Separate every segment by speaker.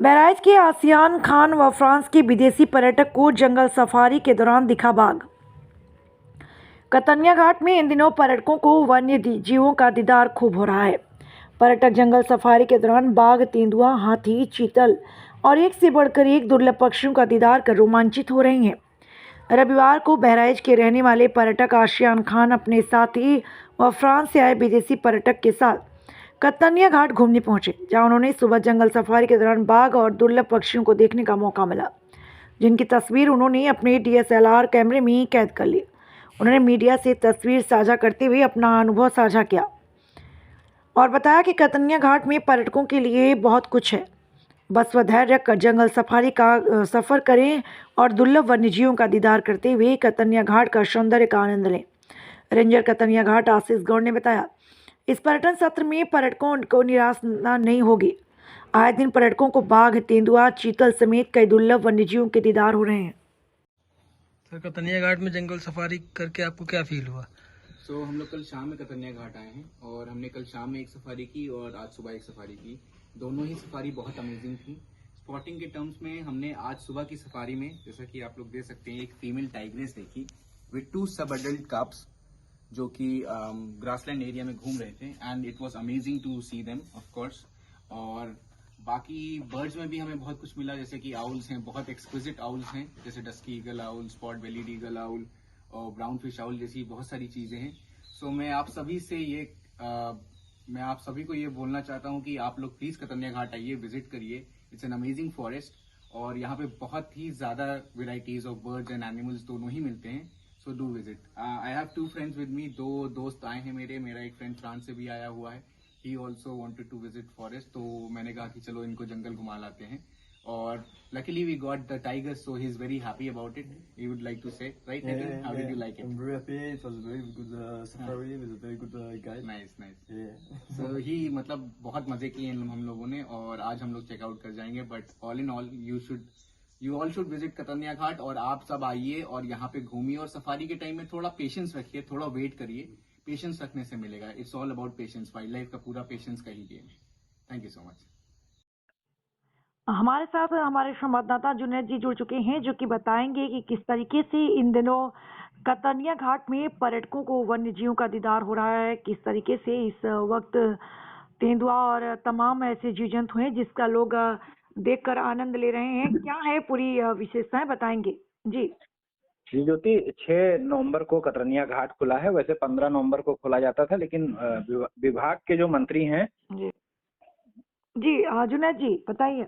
Speaker 1: बहराइच के आसियान खान व फ्रांस के विदेशी पर्यटक को जंगल सफारी के दौरान दिखा बाघ। कतनिया घाट में इन दिनों पर्यटकों को वन्य जीवों का दीदार खूब हो रहा है। पर्यटक जंगल सफारी के दौरान बाघ, तेंदुआ, हाथी, चीतल और एक से बढ़कर एक दुर्लभ पक्षियों का दीदार कर रोमांचित हो रहे हैं। रविवार को बहराइच के रहने वाले पर्यटक आसियान खान अपने साथी व फ्रांस से आए विदेशी पर्यटक के साथ कतनिया घाट घूमने पहुंचे, जहां उन्होंने सुबह जंगल सफारी के दौरान बाघ और दुर्लभ पक्षियों को देखने का मौका मिला, जिनकी तस्वीर उन्होंने अपने DSLR कैमरे में कैद कर ली। उन्होंने मीडिया से तस्वीर साझा करते हुए अपना अनुभव साझा किया और बताया कि कतनिया घाट में पर्यटकों के लिए बहुत कुछ है। बस वह धैर्य रखकर जंगल सफारी का सफ़र करें और दुर्लभ वन्यजीवों का दीदार करते हुए कतनिया घाट का सौंदर्य का आनंद लें। रेंजर कतनिया घाट आशीष गौड़ ने बताया, इस पर्यटन सत्र में पर्यटकों को निराश नहीं होगी। आए दिन पर्यटकों को बाघ, तेंदुआ, चीतल समेत कई दुर्लभ वन्यजीवों के दीदार हो रहे हैं।
Speaker 2: सर, कतनिया घाट में जंगल सफारी करके आपको क्या फील हुआ?
Speaker 3: हम लोग कल शाम में कतनिया घाट आए हैं और हमने कल शाम में एक सफारी की और आज सुबह एक सफारी की। दोनों ही सफारी बहुत अमेजिंग थी। स्पॉटिंग के टर्म्स में हमने आज सुबह की सफारी में, जैसा कि आप लोग देख सकते हैं, एक फीमेल टाइग्रेस देखी विद 2 सब अडल्ट कब्स जो कि ग्रासलैंड एरिया में घूम रहे थे and it was amazing to see them of course. और बाकी बर्ड्स में भी हमें बहुत कुछ मिला, जैसे कि आउल्स हैं, बहुत एक्सक्विजिट आउल्स हैं, जैसे dusky eagle owl, spot bellied eagle owl और ब्राउन फिश आउल जैसी बहुत सारी चीजें हैं। मैं आप सभी को ये बोलना चाहता हूँ कि आप लोग प्लीज कतनिया घाट आइए, विजिट करिए। इट्स एन अमेजिंग फॉरेस्ट और यहाँ पे बहुत ही ज्यादा varieties of birds and animals दोनों ही मिलते हैं। So do visit. I have 2 friends with me, 2 दोस्त आए हैं मेरा एक फ्रेंड फ्रांस से भी आया हुआ है। He also wanted to visit forest, तो मैंने कहा कि चलो इनको जंगल घुमा लाते हैं। और luckily we got the tiger, so he's very happy about it. He would like to say, right? Nathan? How did you like it?
Speaker 4: I'm very happy. It was a very good safari with a very good guide.
Speaker 3: Nice.
Speaker 4: Yeah.
Speaker 3: So he मतलब बहुत मजे किए हम लोगों ने और आज हम लोग चेकआउट कर जाएंगे। But all in all you all should visit कतनिया घाट और आप सब आइए और यहाँ पे घूमिए। और सफारी के टाइम में थोड़ा पेशेंस रखिए, थोड़ा वेट करिए। पेशेंस रखने से मिलेगा। It's all about patience. Wild life का पूरा पेशेंस का ही गेम है। Thank you so much.
Speaker 1: हमारे साथ हमारे संवाददाता जुनैद जी जुड़ चुके हैं, जो कि बताएंगे कि किस तरीके से इन दिनों कतनिया घाट में पर्यटकों को वन्य जीवों का दीदार हो रहा है, किस तरीके से इस वक्त तेंदुआ और तमाम ऐसे जीव जंतु हैं जिसका लोग देखकर आनंद ले रहे हैं। क्या है पूरी विशेषताएं बताएंगे जी।
Speaker 5: जी ज्योति, 6 नवंबर को कतनिया घाट खुला है। वैसे 15 नवंबर को खोला जाता था, लेकिन विभाग के जो मंत्री हैं
Speaker 1: जी जुनैद जी बताइए।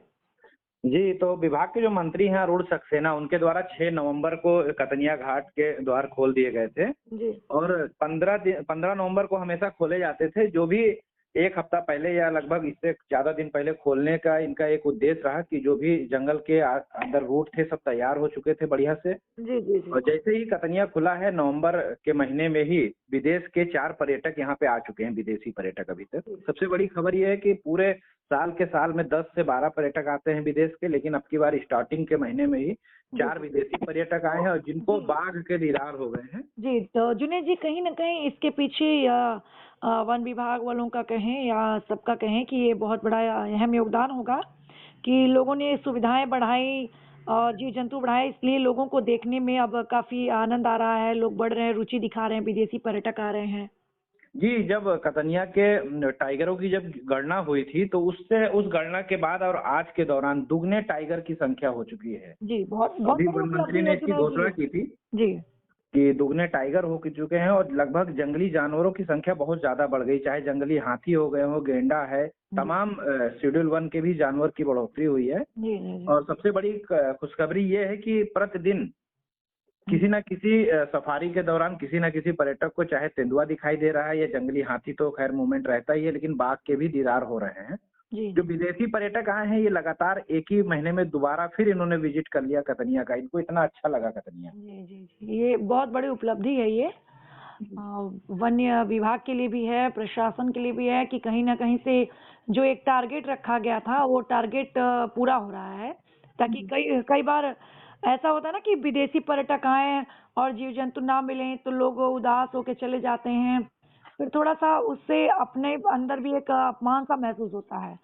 Speaker 5: जी, तो विभाग के जो मंत्री हैं अरुण सक्सेना, उनके द्वारा 6 नवंबर को कतनिया घाट के द्वार खोल दिए गए थे
Speaker 1: जी।
Speaker 5: और 15 नवंबर को हमेशा खोले जाते थे। जो भी एक हफ्ता पहले या लगभग इससे ज्यादा दिन पहले खोलने का इनका एक उद्देश्य रहा कि जो भी जंगल के अंदर रूट थे सब तैयार हो चुके थे बढ़िया से।
Speaker 1: जी।
Speaker 5: और जैसे ही कतनिया खुला है, नवंबर के महीने में ही विदेश के 4 पर्यटक यहाँ पे आ चुके हैं, विदेशी पर्यटक अभी तक। सबसे बड़ी खबर यह है कि पूरे साल में 10 से 12 पर्यटक आते हैं विदेश के, लेकिन अब की बार स्टार्टिंग के महीने में ही 4 विदेशी पर्यटक आए हैं और जिनको बाघ के दीदार हो गए हैं।
Speaker 1: जी, तो जुनैद जी कहीं ना कहीं इसके पीछे वन विभाग वालों का कहें या सबका कहें कि ये बहुत बड़ा अहम योगदान होगा कि लोगों ने सुविधाएं बढ़ाई और जीव जंतु बढ़ाए, इसलिए लोगों को देखने में अब काफी आनंद आ रहा है, लोग बढ़ रहे हैं, रुचि दिखा रहे हैं, विदेशी पर्यटक आ रहे हैं।
Speaker 5: जी, जब कतनिया के टाइगरों की जब गणना हुई थी तो उस गणना के बाद और आज के दौरान दुगने टाइगर की संख्या हो चुकी है।
Speaker 1: जी, बहुत
Speaker 5: अभी वन मंत्री ने इसकी घोषणा की थी
Speaker 1: जी
Speaker 5: कि दुगने टाइगर हो चुके हैं और लगभग जंगली जानवरों की संख्या बहुत ज्यादा बढ़ गई, चाहे जंगली हाथी हो गए हो, गेंडा है, तमाम शेड्यूल 1 के भी जानवर की बढ़ोतरी हुई है।
Speaker 1: जी।
Speaker 5: और सबसे बड़ी खुशखबरी ये है कि प्रतिदिन किसी न किसी सफारी के दौरान किसी न किसी पर्यटक को चाहे तेंदुआ दिखाई दे रहा है या जंगली हाथी तो खैर मूवमेंट रहता ही है, लेकिन बाघ के भी दीदार हो रहे हैं।
Speaker 1: जी।
Speaker 5: जो विदेशी पर्यटक आए हैं ये लगातार एक ही महीने में दोबारा फिर इन्होंने विजिट कर लिया कतनिया का। इनको इतना अच्छा लगा कतनिया।
Speaker 1: जी, ये बहुत बड़ी उपलब्धि है ये वन्य विभाग के लिए भी है, प्रशासन के लिए भी है कि कहीं ना कहीं से जो एक टारगेट रखा गया था वो टारगेट पूरा हो रहा है, ताकि कई बार ऐसा होता है ना कि विदेशी पर्यटक आए और जीव जंतु ना मिले तो लोग उदास होकर चले जाते हैं, फिर थोड़ा सा उससे अपने अंदर भी एक अपमान सा महसूस होता है।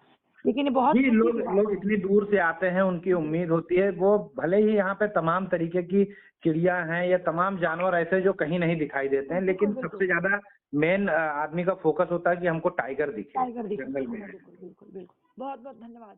Speaker 1: लेकिन ये बहुत
Speaker 5: जी,
Speaker 1: खुशी
Speaker 5: लोग
Speaker 1: की बात
Speaker 5: लोग
Speaker 1: है।
Speaker 5: इतनी दूर से आते हैं, उनकी उम्मीद होती है, वो भले ही यहाँ पे तमाम तरीके की चिड़िया हैं या तमाम जानवर ऐसे जो कहीं नहीं दिखाई देते हैं,
Speaker 1: बिल्कुल
Speaker 5: लेकिन
Speaker 1: बिल्कुल
Speaker 5: सबसे ज्यादा मेन आदमी का फोकस होता है कि हमको टाइगर दिखे
Speaker 1: टाइगर दिखे,
Speaker 5: जंगल में।
Speaker 1: बिल्कुल बिल्कुल बिल्कुल बिल्कुल। बहुत बहुत धन्यवाद।